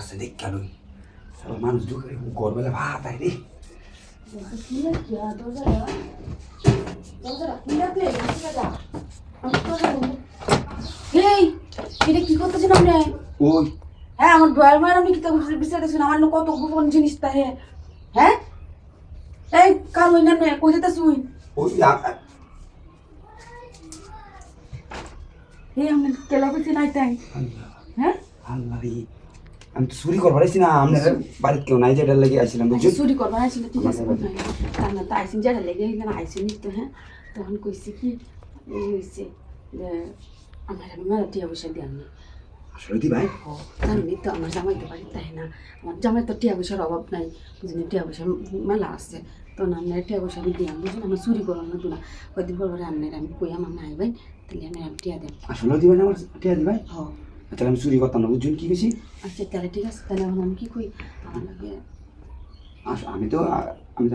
আছে দেখ কেন সারা মানুষ ঢুকে গরমেলে ভাত আয় রে এই এটা কি করতেছেন আপনি? ওই হ্যাঁ আমার ড্রয়ার মার আপনি কিতাব বিচারতেছেন আমার না কত গোপন জিনিস তা হ্যাঁ এই কাল ওই না কই যেতেছ ওই ওই এই আমি কেলা পেছি নাই তাই হ্যাঁ আল্লাহ রে আমি তো চুরি করবার আইছি না আপনার বাড়িতে কেউ নাই যেটা লেগে আসছিলাম বুঝছো চুরি করবার আইছিল ঠিক আছে তার না তো আইসিন যেটা লেগে এখানে আইসিন তো হ্যাঁ তখন কইছি কি এই হয়েছে যে আমার আমি মেলা টিয়া পয়সা দিয়ে আনি আসলে দি ভাই জানি তো আমার জামাইতে পারি তাই না আমার জামাই তো টিয়া পয়সার অভাব নাই বুঝলি টিয়া পয়সা মেলা আছে তো না আপনার টিয়া পয়সা আমি দিয়াম বুঝুন আমার চুরি করো না না কয়েকদিন পর পরে আপনার আমি কই আমার নাই ভাই তাহলে আপনার আমি টিয়া দেন আসলে দিবেন আমার টিয়া দি ভাই হ তাহলে আমি চুরি করতাম না বুঝছেন কি গেছি আচ্ছা তাহলে ঠিক আছে তাহলে এখন আমি কি কই আমার লাগে আমি তো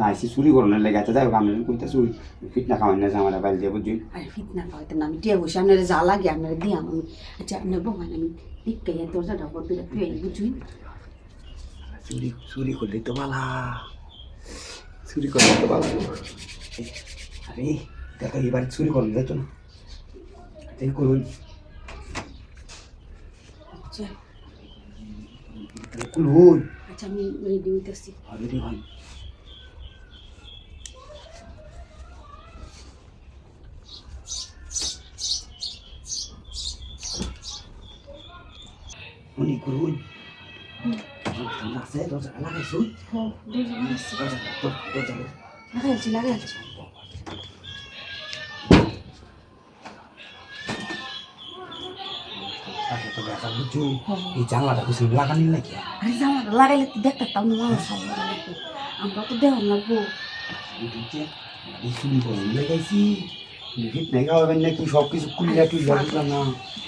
আইসি চুরি করানোর লেগে আছে যাই হোক আমি কইতে চুরি ফিটনা খাওয়াই না যে আমার বাইরে দিয়ে বুঝছি আরে ফিট না খাওয়াইতে না আমি টিয়া পয়সা আপনার যা লাগে আপনার দিয়াম আমি আচ্ছা আপনার বহান আমি দিকটাই দরজাটা উপর দিয়ে তুই বুঝুন চুরি চুরি করলে তো বালা চুরি করলে তো বালা আরে দেখো এবার চুরি করলে যেত না এই করুন আচ্ছা কুলুন আচ্ছা আমি রেডি হইতেছি আরে রে ভাই উনি করুন আছে দরজা লাগাইছো হ্যাঁ দরজা লাগাইছি তো দেখা বুঝছো এই জানলাটা কিছু লাগানি লাগে আরে জামাটা লাগাইলে তো দেখতে তাও মানুষ সামনে নাকি আমরা তো দেহ লাগবো এই চুরি করে লাগাইছি ফিট নাই খাওয়াবেন নাকি সব কিছু খুলে টুলে বুঝলাম না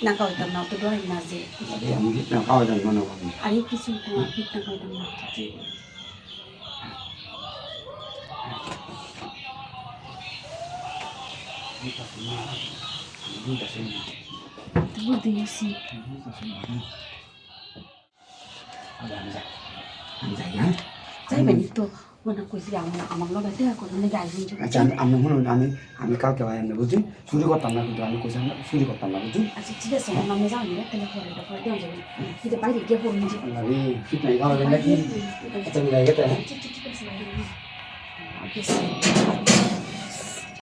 না খাওয়াইতাম না তো ডরাই না যে আরে আমি ফিট না খাওয়া যাই মনে করি আর এই কিছু ঠিক না খাওয়াইতাম না বুঝতে গেছি আমি যাই হ্যাঁ যাইবেন তো মনে কইছি আমার লগে দেখা করবেন নাকি আইবেন আচ্ছা আমি মনে আমি কালকে ভাই আমি বুঝছি চুরি করতাম না কিন্তু আমি কইছি না চুরি করতাম না বুঝছি আচ্ছা ঠিক আছে আমি যাই না তাহলে পরে দেওয়া যাবে কিন্তু বাইরে গিয়ে পড়ুন যে আরে ফিট নাই খাওয়াবেন নাকি আচ্ছা আমি যাই গেতে ঠিক আছে